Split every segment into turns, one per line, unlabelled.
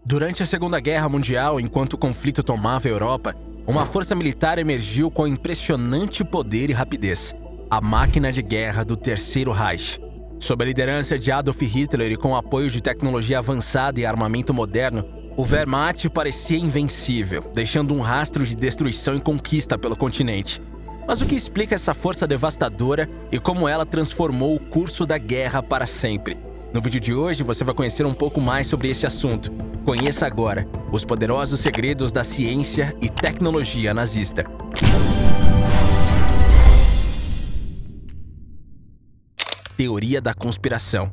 Durante a Segunda Guerra Mundial, enquanto o conflito tomava a Europa, uma força militar emergiu com impressionante poder e rapidez: a máquina de guerra do Terceiro Reich. Sob a liderança de Adolf Hitler e com o apoio de tecnologia avançada e armamento moderno, o Wehrmacht parecia invencível, deixando um rastro de destruição e conquista pelo continente. Mas o que explica essa força devastadora e como ela transformou o curso da guerra para sempre? No vídeo de hoje você vai conhecer um pouco mais sobre esse assunto. Conheça agora os poderosos segredos da ciência e tecnologia nazista. Teoria da conspiração.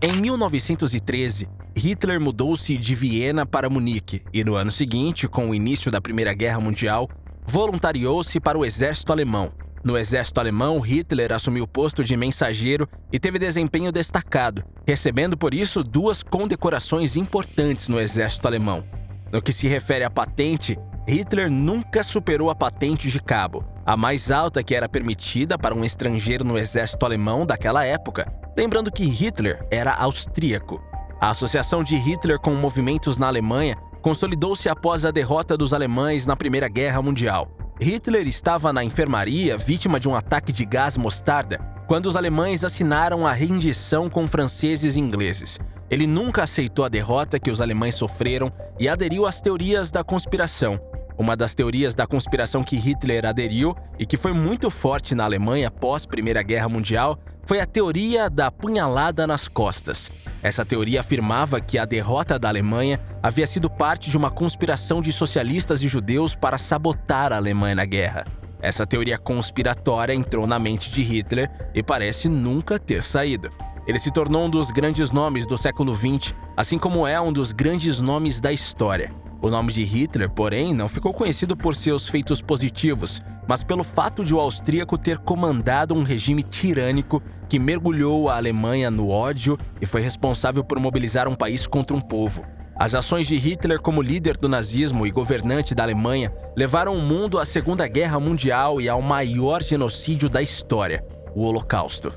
Em 1913, Hitler mudou-se de Viena para Munique e, no ano seguinte, com o início da Primeira Guerra Mundial, voluntariou-se para o exército alemão. No exército alemão, Hitler assumiu o posto de mensageiro e teve desempenho destacado, recebendo por isso 2 condecorações importantes no exército alemão. No que se refere à patente, Hitler nunca superou a patente de cabo, a mais alta que era permitida para um estrangeiro no exército alemão daquela época, lembrando que Hitler era austríaco. A associação de Hitler com movimentos na Alemanha consolidou-se após a derrota dos alemães na Primeira Guerra Mundial. Hitler estava na enfermaria, vítima de um ataque de gás mostarda, quando os alemães assinaram a rendição com franceses e ingleses. Ele nunca aceitou a derrota que os alemães sofreram e aderiu às teorias da conspiração. Uma das teorias da conspiração que Hitler aderiu e que foi muito forte na Alemanha pós Primeira Guerra Mundial foi a teoria da punhalada nas costas. Essa teoria afirmava que a derrota da Alemanha havia sido parte de uma conspiração de socialistas e judeus para sabotar a Alemanha na guerra. Essa teoria conspiratória entrou na mente de Hitler e parece nunca ter saído. Ele se tornou um dos grandes nomes do século XX, assim como é um dos grandes nomes da história. O nome de Hitler, porém, não ficou conhecido por seus feitos positivos, mas pelo fato de o austríaco ter comandado um regime tirânico que mergulhou a Alemanha no ódio e foi responsável por mobilizar um país contra um povo. As ações de Hitler como líder do nazismo e governante da Alemanha levaram o mundo à Segunda Guerra Mundial e ao maior genocídio da história, o Holocausto.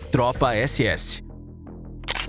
Tropa SS.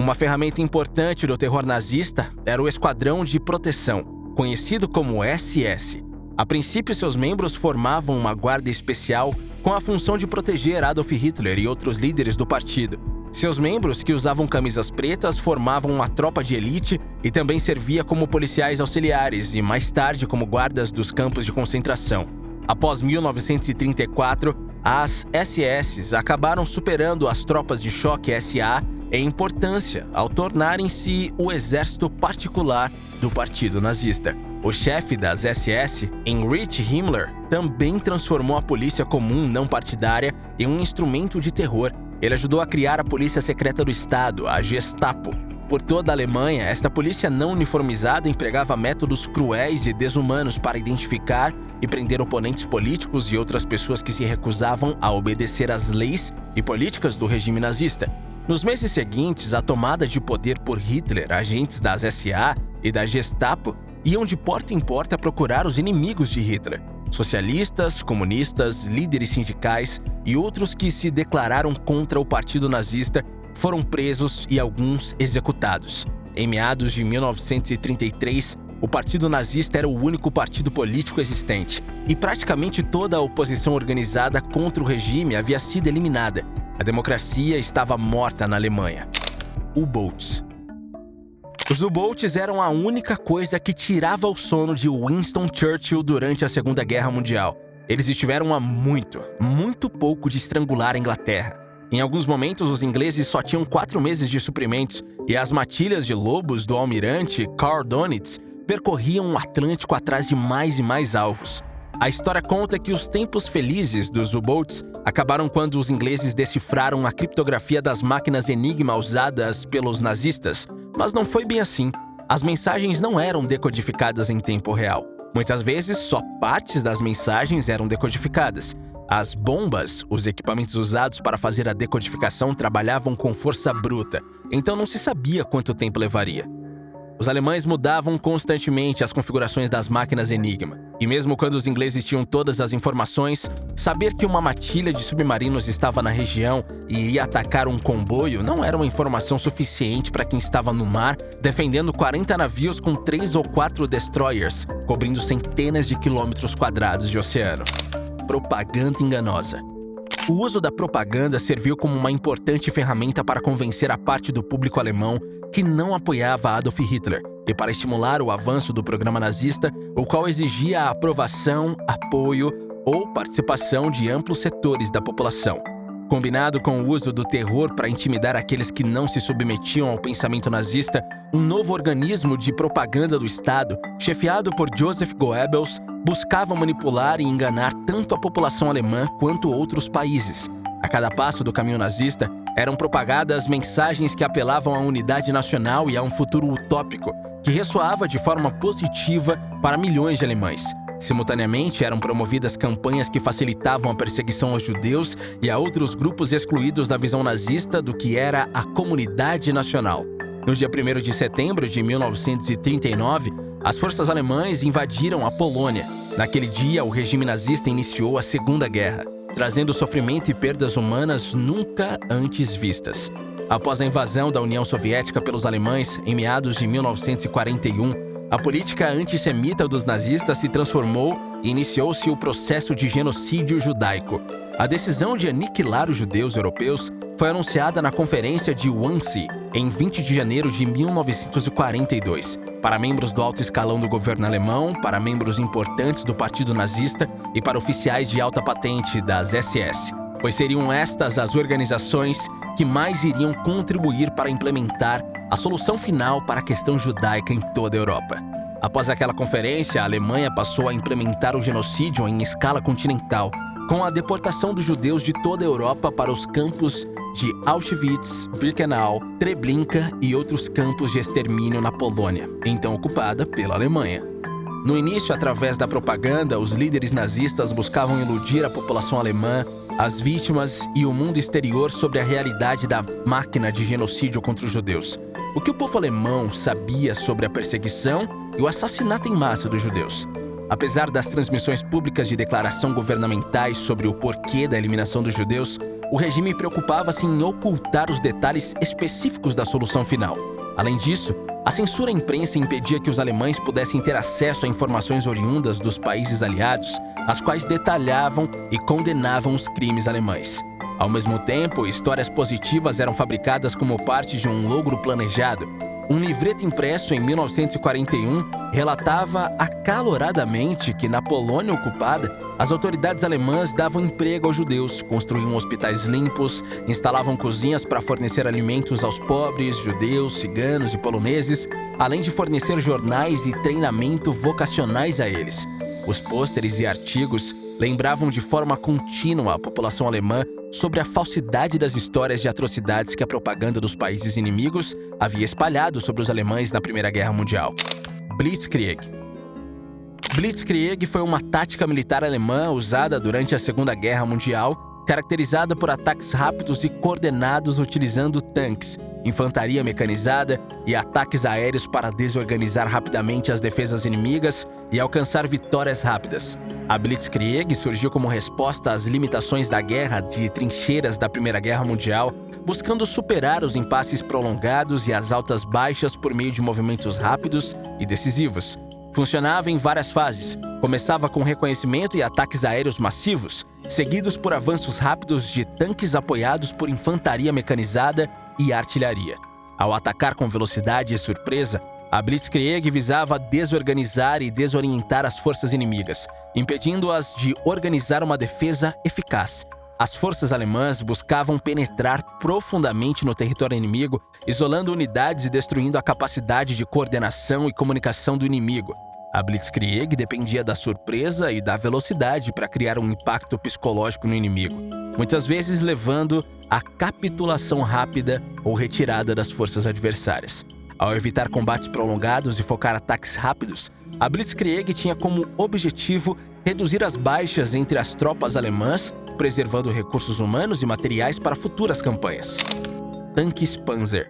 Uma ferramenta importante do terror nazista era o Esquadrão de Proteção, conhecido como SS. A princípio, seus membros formavam uma guarda especial com a função de proteger Adolf Hitler e outros líderes do partido. Seus membros, que usavam camisas pretas, formavam uma tropa de elite e também servia como policiais auxiliares e, mais tarde, como guardas dos campos de concentração. Após 1934, as SS acabaram superando as tropas de choque SA em importância ao tornarem-se o exército particular do Partido Nazista. O chefe das SS, Heinrich Himmler, também transformou a polícia comum não partidária em um instrumento de terror. Ele ajudou a criar a Polícia Secreta do Estado, a Gestapo. Por toda a Alemanha, esta polícia não uniformizada empregava métodos cruéis e desumanos para identificar e prender oponentes políticos e outras pessoas que se recusavam a obedecer às leis e políticas do regime nazista. Nos meses seguintes, a tomada de poder por Hitler, agentes das SA e da Gestapo iam de porta em porta procurar os inimigos de Hitler. Socialistas, comunistas, líderes sindicais e outros que se declararam contra o partido nazista foram presos e alguns executados. Em meados de 1933, o partido nazista era o único partido político existente e praticamente toda a oposição organizada contra o regime havia sido eliminada. A democracia estava morta na Alemanha. U-Boats. Os U-Boats eram a única coisa que tirava o sono de Winston Churchill durante a Segunda Guerra Mundial. Eles estiveram a muito pouco de estrangular a Inglaterra. Em alguns momentos, os ingleses só tinham 4 meses de suprimentos e as matilhas de lobos do almirante Karl Donitz percorriam o Atlântico atrás de mais e mais alvos. A história conta que os tempos felizes dos U-Boats acabaram quando os ingleses decifraram a criptografia das máquinas Enigma usadas pelos nazistas, mas não foi bem assim. As mensagens não eram decodificadas em tempo real. Muitas vezes, só partes das mensagens eram decodificadas. As bombas, os equipamentos usados para fazer a decodificação, trabalhavam com força bruta, então não se sabia quanto tempo levaria. Os alemães mudavam constantemente as configurações das máquinas Enigma. E mesmo quando os ingleses tinham todas as informações, saber que uma matilha de submarinos estava na região e iria atacar um comboio não era uma informação suficiente para quem estava no mar, defendendo 40 navios com 3 ou 4 destroyers, cobrindo centenas de quilômetros quadrados de oceano. Propaganda enganosa. O uso da propaganda serviu como uma importante ferramenta para convencer a parte do público alemão que não apoiava Adolf Hitler e para estimular o avanço do programa nazista, o qual exigia a aprovação, apoio ou participação de amplos setores da população. Combinado com o uso do terror para intimidar aqueles que não se submetiam ao pensamento nazista, um novo organismo de propaganda do Estado, chefiado por Joseph Goebbels, buscava manipular e enganar tanto a população alemã quanto outros países. A cada passo do caminho nazista, eram propagadas mensagens que apelavam à unidade nacional e a um futuro utópico, que ressoava de forma positiva para milhões de alemães. Simultaneamente, eram promovidas campanhas que facilitavam a perseguição aos judeus e a outros grupos excluídos da visão nazista do que era a comunidade nacional. No dia 1º de setembro de 1939, as forças alemãs invadiram a Polônia. Naquele dia, o regime nazista iniciou a Segunda Guerra, trazendo sofrimento e perdas humanas nunca antes vistas. Após a invasão da União Soviética pelos alemães, em meados de 1941, a política antissemita dos nazistas se transformou e iniciou-se o processo de genocídio judaico. A decisão de aniquilar os judeus europeus foi anunciada na Conferência de Wannsee, em 20 de janeiro de 1942, para membros do alto escalão do governo alemão, para membros importantes do Partido Nazista e para oficiais de alta patente das SS, pois seriam estas as organizações que mais iriam contribuir para implementar a solução final para a questão judaica em toda a Europa. Após aquela conferência, a Alemanha passou a implementar o genocídio em escala continental, com a deportação dos judeus de toda a Europa para os campos de Auschwitz, Birkenau, Treblinka e outros campos de extermínio na Polônia, então ocupada pela Alemanha. No início, através da propaganda, os líderes nazistas buscavam iludir a população alemã, as vítimas e o mundo exterior sobre a realidade da máquina de genocídio contra os judeus. O que o povo alemão sabia sobre a perseguição e o assassinato em massa dos judeus? Apesar das transmissões públicas de declaração governamentais sobre o porquê da eliminação dos judeus, o regime preocupava-se em ocultar os detalhes específicos da solução final. Além disso, a censura à imprensa impedia que os alemães pudessem ter acesso a informações oriundas dos países aliados, as quais detalhavam e condenavam os crimes alemães. Ao mesmo tempo, histórias positivas eram fabricadas como parte de um logro planejado. Um livreto impresso em 1941 relatava acaloradamente que na Polônia ocupada, as autoridades alemãs davam emprego aos judeus, construíam hospitais limpos, instalavam cozinhas para fornecer alimentos aos pobres, judeus, ciganos e poloneses, além de fornecer jornais e treinamento vocacionais a eles. Os pôsteres e artigos lembravam de forma contínua a população alemã sobre a falsidade das histórias de atrocidades que a propaganda dos países inimigos havia espalhado sobre os alemães na Primeira Guerra Mundial. Blitzkrieg. Blitzkrieg foi uma tática militar alemã usada durante a Segunda Guerra Mundial, caracterizada por ataques rápidos e coordenados utilizando tanques, infantaria mecanizada e ataques aéreos para desorganizar rapidamente as defesas inimigas e alcançar vitórias rápidas. A Blitzkrieg surgiu como resposta às limitações da guerra de trincheiras da Primeira Guerra Mundial, buscando superar os impasses prolongados e as altas baixas por meio de movimentos rápidos e decisivos. Funcionava em várias fases. Começava com reconhecimento e ataques aéreos massivos, seguidos por avanços rápidos de tanques apoiados por infantaria mecanizada e artilharia. Ao atacar com velocidade e surpresa, a Blitzkrieg visava desorganizar e desorientar as forças inimigas, impedindo-as de organizar uma defesa eficaz. As forças alemãs buscavam penetrar profundamente no território inimigo, isolando unidades e destruindo a capacidade de coordenação e comunicação do inimigo. A Blitzkrieg dependia da surpresa e da velocidade para criar um impacto psicológico no inimigo, muitas vezes levando à capitulação rápida ou retirada das forças adversárias. Ao evitar combates prolongados e focar ataques rápidos, a Blitzkrieg tinha como objetivo reduzir as baixas entre as tropas alemãs, preservando recursos humanos e materiais para futuras campanhas. Tanques Panzer.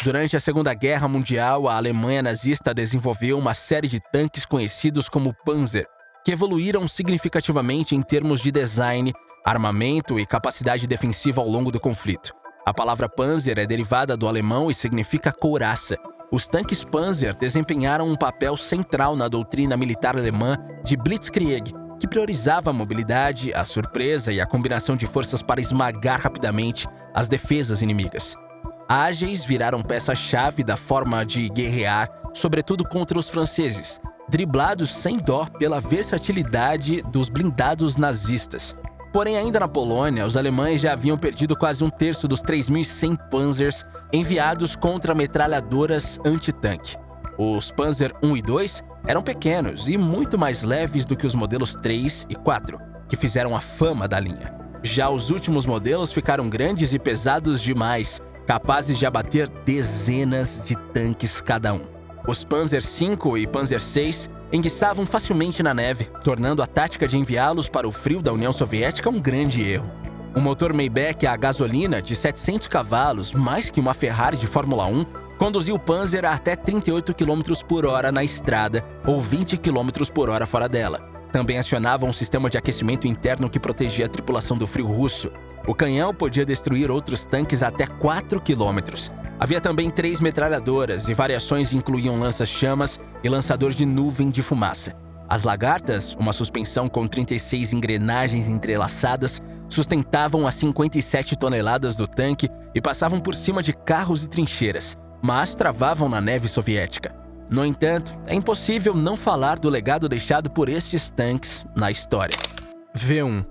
Durante a Segunda Guerra Mundial, a Alemanha nazista desenvolveu uma série de tanques conhecidos como Panzer, que evoluíram significativamente em termos de design, armamento e capacidade defensiva ao longo do conflito. A palavra Panzer é derivada do alemão e significa couraça. Os tanques Panzer desempenharam um papel central na doutrina militar alemã de Blitzkrieg, que priorizava a mobilidade, a surpresa e a combinação de forças para esmagar rapidamente as defesas inimigas. Ágeis viraram peça-chave da forma de guerrear, sobretudo contra os franceses, driblados sem dó pela versatilidade dos blindados nazistas. Porém, ainda na Polônia, os alemães já haviam perdido quase um terço dos 3.100 Panzers enviados contra metralhadoras antitanque. Os Panzer I e II eram pequenos e muito mais leves do que os modelos 3 e 4, que fizeram a fama da linha. Já os últimos modelos ficaram grandes e pesados demais, capazes de abater dezenas de tanques cada um. Os Panzer V e Panzer VI enguiçavam facilmente na neve, tornando a tática de enviá-los para o frio da União Soviética um grande erro. Um motor Maybach a gasolina de 700 cavalos, mais que uma Ferrari de Fórmula 1, conduziu o Panzer a até 38 km por hora na estrada ou 20 km por hora fora dela. Também acionava um sistema de aquecimento interno que protegia a tripulação do frio russo. O canhão podia destruir outros tanques até 4 km. Havia também 3 metralhadoras e variações incluíam lança-chamas e lançador de nuvem de fumaça. As lagartas, uma suspensão com 36 engrenagens entrelaçadas, sustentavam as 57 toneladas do tanque e passavam por cima de carros e trincheiras, mas travavam na neve soviética. No entanto, é impossível não falar do legado deixado por estes tanques na história. V1.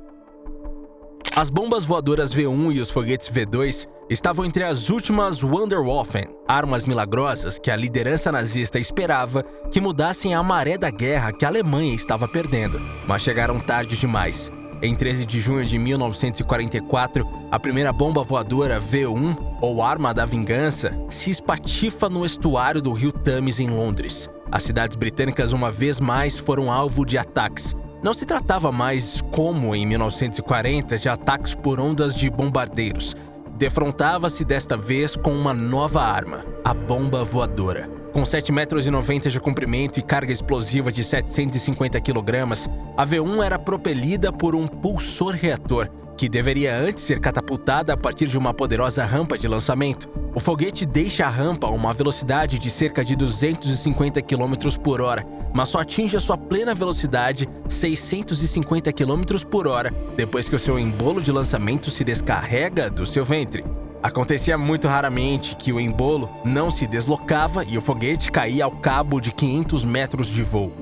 As bombas voadoras V1 e os foguetes V2 estavam entre as últimas Wunderwaffen, armas milagrosas que a liderança nazista esperava que mudassem a maré da guerra que a Alemanha estava perdendo, mas chegaram tarde demais. Em 13 de junho de 1944, a primeira bomba voadora V1, ou Arma da Vingança, se espatifa no estuário do rio Thames em Londres. As cidades britânicas uma vez mais foram alvo de ataques. Não se tratava mais, como em 1940, de ataques por ondas de bombardeiros. Defrontava-se desta vez com uma nova arma, a bomba voadora. Com 7,90 metros de comprimento e carga explosiva de 750 kg, a V1 era propelida por um pulsor-reator, que deveria antes ser catapultada a partir de uma poderosa rampa de lançamento. O foguete deixa a rampa a uma velocidade de cerca de 250 km por hora, mas só atinge a sua plena velocidade, 650 km por hora, depois que o seu embolo de lançamento se descarrega do seu ventre. Acontecia muito raramente que o embolo não se deslocava e o foguete caía ao cabo de 500 metros de voo.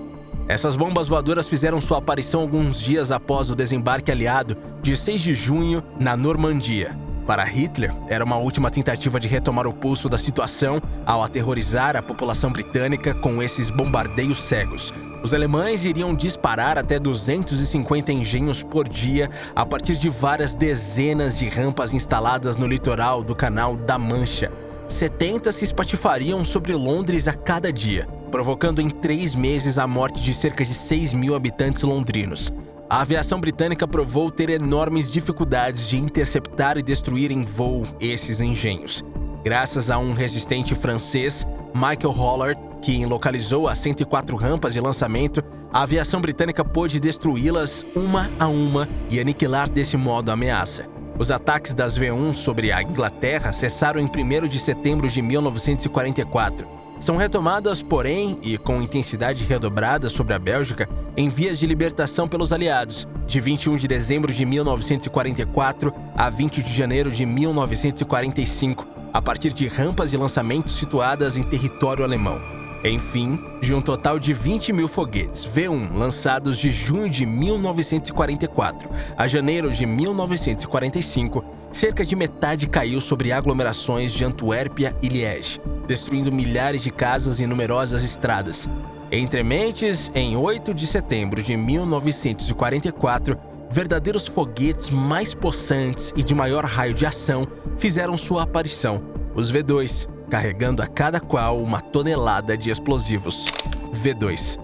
Essas bombas voadoras fizeram sua aparição alguns dias após o desembarque aliado de 6 de junho na Normandia. Para Hitler, era uma última tentativa de retomar o pulso da situação ao aterrorizar a população britânica com esses bombardeios cegos. Os alemães iriam disparar até 250 engenhos por dia a partir de várias dezenas de rampas instaladas no litoral do Canal da Mancha. 70 se espatifariam sobre Londres a cada dia, provocando em 3 meses a morte de cerca de 6.000 habitantes londrinos. A aviação britânica provou ter enormes dificuldades de interceptar e destruir em voo esses engenhos. Graças a um resistente francês, Michael Hollard, que localizou as 104 rampas de lançamento, a aviação britânica pôde destruí-las uma a uma e aniquilar desse modo a ameaça. Os ataques das V1 sobre a Inglaterra cessaram em 1º de setembro de 1944. São retomadas, porém, e com intensidade redobrada sobre a Bélgica, em vias de libertação pelos aliados, de 21 de dezembro de 1944 a 20 de janeiro de 1945, a partir de rampas de lançamento situadas em território alemão. Enfim, de um total de 20.000 foguetes V1 lançados de junho de 1944 a janeiro de 1945, cerca de metade caiu sobre aglomerações de Antuérpia e Liege, destruindo milhares de casas e numerosas estradas. Entre mentes, em 8 de setembro de 1944, verdadeiros foguetes mais possantes e de maior raio de ação fizeram sua aparição, os V2, carregando a cada qual uma tonelada de explosivos. V2.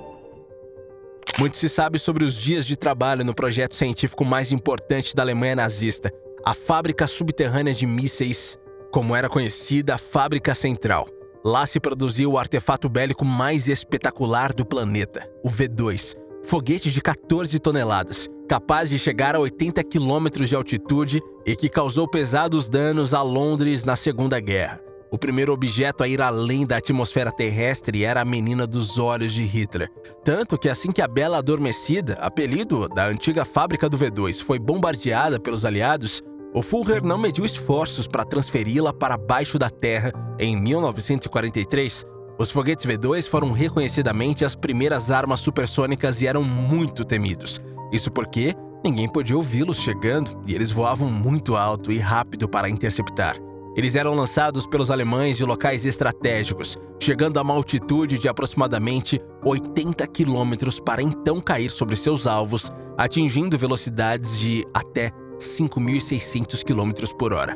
Muito se sabe sobre os dias de trabalho no projeto científico mais importante da Alemanha nazista, a Fábrica Subterrânea de Mísseis, como era conhecida, a Fábrica Central. Lá se produziu o artefato bélico mais espetacular do planeta, o V2, foguete de 14 toneladas, capaz de chegar a 80 quilômetros de altitude e que causou pesados danos a Londres na Segunda Guerra. O primeiro objeto a ir além da atmosfera terrestre era a menina dos olhos de Hitler. Tanto que assim que a Bela Adormecida, apelido da antiga fábrica do V2, foi bombardeada pelos aliados, o Führer não mediu esforços para transferi-la para baixo da terra. Em 1943, os foguetes V2 foram reconhecidamente as primeiras armas supersônicas e eram muito temidos. Isso porque ninguém podia ouvi-los chegando e eles voavam muito alto e rápido para interceptar. Eles eram lançados pelos alemães de locais estratégicos, chegando a uma altitude de aproximadamente 80 quilômetros para então cair sobre seus alvos, atingindo velocidades de até 5.600 km por hora.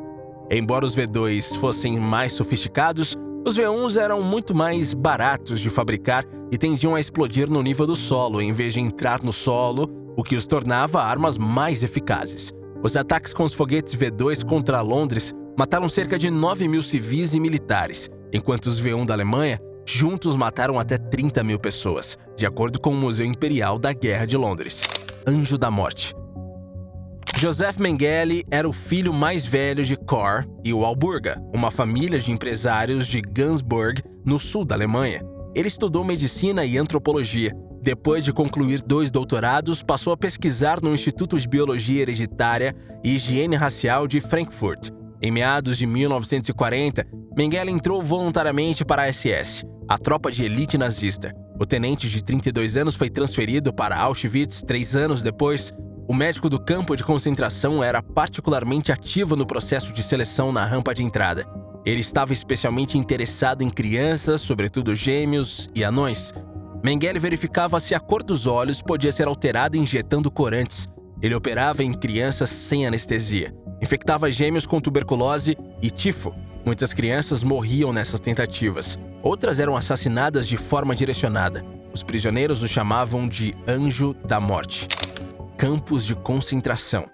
Embora os V2 fossem mais sofisticados, os V1s eram muito mais baratos de fabricar e tendiam a explodir no nível do solo em vez de entrar no solo, o que os tornava armas mais eficazes. Os ataques com os foguetes V2 contra Londres mataram cerca de 9.000 civis e militares, enquanto os V1 da Alemanha juntos mataram até 30.000 pessoas, de acordo com o Museu Imperial da Guerra de Londres. Anjo da Morte. Joseph Mengele era o filho mais velho de Karl e Walburga, uma família de empresários de Günzburg, no sul da Alemanha. Ele estudou medicina e antropologia. Depois de concluir 2 doutorados, passou a pesquisar no Instituto de Biologia Hereditária e Higiene Racial de Frankfurt. Em meados de 1940, Mengele entrou voluntariamente para a SS, a tropa de elite nazista. O tenente de 32 anos foi transferido para Auschwitz 3 anos depois. O médico do campo de concentração era particularmente ativo no processo de seleção na rampa de entrada. Ele estava especialmente interessado em crianças, sobretudo gêmeos e anões. Mengele verificava se a cor dos olhos podia ser alterada injetando corantes. Ele operava em crianças sem anestesia. Infectava gêmeos com tuberculose e tifo. Muitas crianças morriam nessas tentativas. Outras eram assassinadas de forma direcionada. Os prisioneiros o chamavam de Anjo da Morte. Campos de concentração.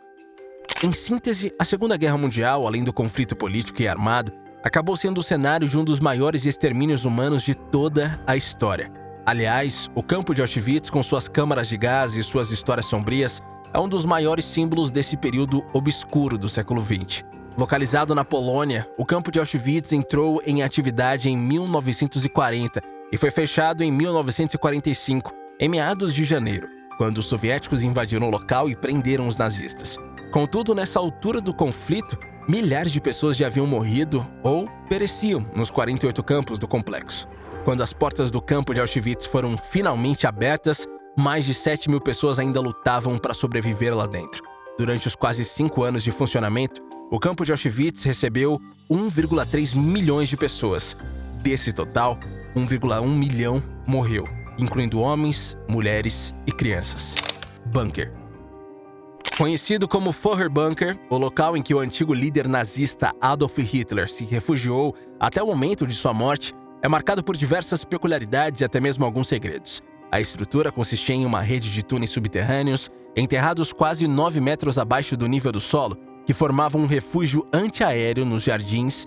Em síntese, a Segunda Guerra Mundial, além do conflito político e armado, acabou sendo o cenário de um dos maiores extermínios humanos de toda a história. Aliás, o campo de Auschwitz, com suas câmaras de gás e suas histórias sombrias, é um dos maiores símbolos desse período obscuro do século XX. Localizado na Polônia, o campo de Auschwitz entrou em atividade em 1940 e foi fechado em 1945, em meados de janeiro, quando os soviéticos invadiram o local e prenderam os nazistas. Contudo, nessa altura do conflito, milhares de pessoas já haviam morrido ou pereciam nos 48 campos do complexo. Quando as portas do campo de Auschwitz foram finalmente abertas, mais de 7.000 pessoas ainda lutavam para sobreviver lá dentro. Durante os quase 5 anos de funcionamento, o campo de Auschwitz recebeu 1,3 milhões de pessoas. Desse total, 1,1 milhão morreu, incluindo homens, mulheres e crianças. Bunker. Conhecido como Führerbunker, o local em que o antigo líder nazista Adolf Hitler se refugiou até o momento de sua morte, é marcado por diversas peculiaridades e até mesmo alguns segredos. A estrutura consistia em uma rede de túneis subterrâneos, enterrados quase 9 metros abaixo do nível do solo, que formavam um refúgio antiaéreo nos jardins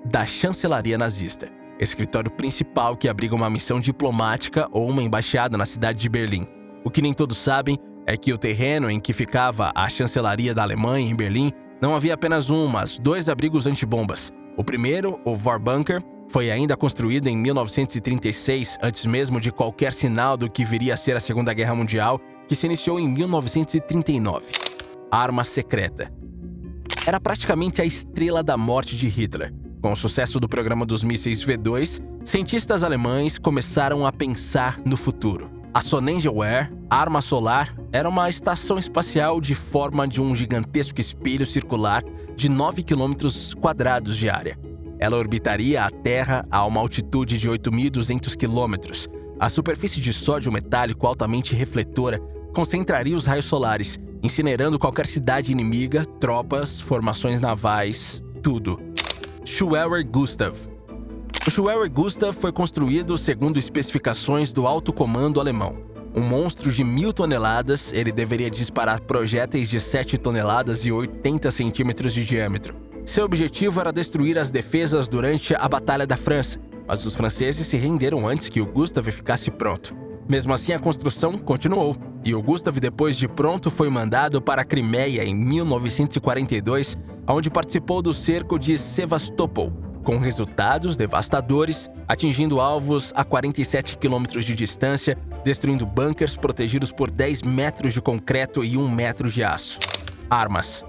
da chancelaria nazista, escritório principal que abriga uma missão diplomática ou uma embaixada na cidade de Berlim. O que nem todos sabem é que o terreno em que ficava a chancelaria da Alemanha, em Berlim, não havia apenas um, mas 2 abrigos antibombas. O primeiro, o Vorbunker, foi ainda construído em 1936, antes mesmo de qualquer sinal do que viria a ser a Segunda Guerra Mundial, que se iniciou em 1939. Arma secreta. Era praticamente a estrela da morte de Hitler. Com o sucesso do programa dos mísseis V2, cientistas alemães começaram a pensar no futuro. A Sonnengewehr, arma solar, era uma estação espacial de forma de um gigantesco espelho circular de 9 km² de área. Ela orbitaria a Terra a uma altitude de 8.200 km. A superfície de sódio metálico altamente refletora concentraria os raios solares, incinerando qualquer cidade inimiga, tropas, formações navais, tudo. Schwerer Gustav. O Schwerer Gustav foi construído segundo especificações do alto comando alemão. Um monstro de 1.000 toneladas, ele deveria disparar projéteis de 7 toneladas e 80 centímetros de diâmetro. Seu objetivo era destruir as defesas durante a Batalha da França, mas os franceses se renderam antes que o Gustav ficasse pronto. Mesmo assim, a construção continuou. e o Gustav, depois de pronto, foi mandado para a Crimeia em 1942, onde participou do cerco de Sevastopol, com resultados devastadores, atingindo alvos a 47 quilômetros de distância, destruindo bunkers protegidos por 10 metros de concreto e 1 metro de aço. Armas.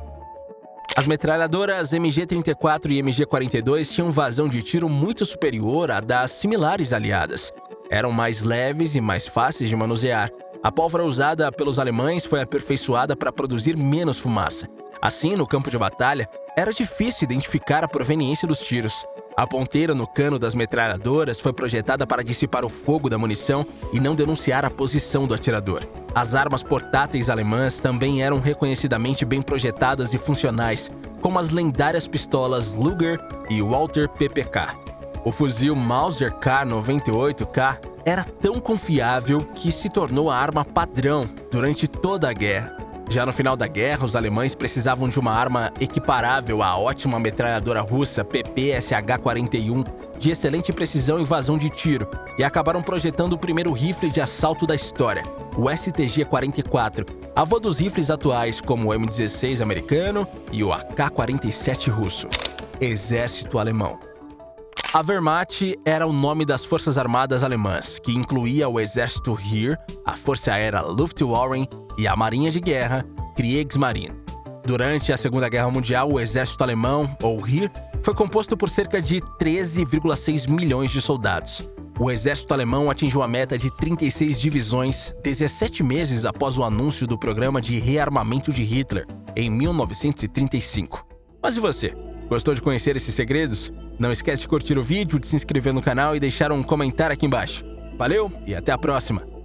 As metralhadoras MG-34 e MG-42 tinham vazão de tiro muito superior à das similares aliadas. Eram mais leves e mais fáceis de manusear. A pólvora usada pelos alemães foi aperfeiçoada para produzir menos fumaça. Assim, no campo de batalha, era difícil identificar a proveniência dos tiros. A ponteira no cano das metralhadoras foi projetada para dissipar o fogo da munição e não denunciar a posição do atirador. As armas portáteis alemãs também eram reconhecidamente bem projetadas e funcionais, como as lendárias pistolas Luger e Walther PPK. O fuzil Mauser K98K era tão confiável que se tornou a arma padrão durante toda a guerra. Já no final da guerra, os alemães precisavam de uma arma equiparável à ótima metralhadora russa PPSH-41, de excelente precisão e vazão de tiro, e acabaram projetando o primeiro rifle de assalto da história, o STG-44, avô dos rifles atuais como o M16 americano e o AK-47 russo. Exército Alemão. A Wehrmacht era o nome das forças armadas alemãs, que incluía o exército Heer, a força aérea Luftwaffe e a marinha de guerra Kriegsmarine. Durante a Segunda Guerra Mundial, o exército alemão, ou Heer, foi composto por cerca de 13,6 milhões de soldados. O exército alemão atingiu a meta de 36 divisões 17 meses após o anúncio do programa de rearmamento de Hitler, em 1935. Mas e você? Gostou de conhecer esses segredos? Não esquece de curtir o vídeo, de se inscrever no canal e deixar um comentário aqui embaixo. Valeu e até a próxima!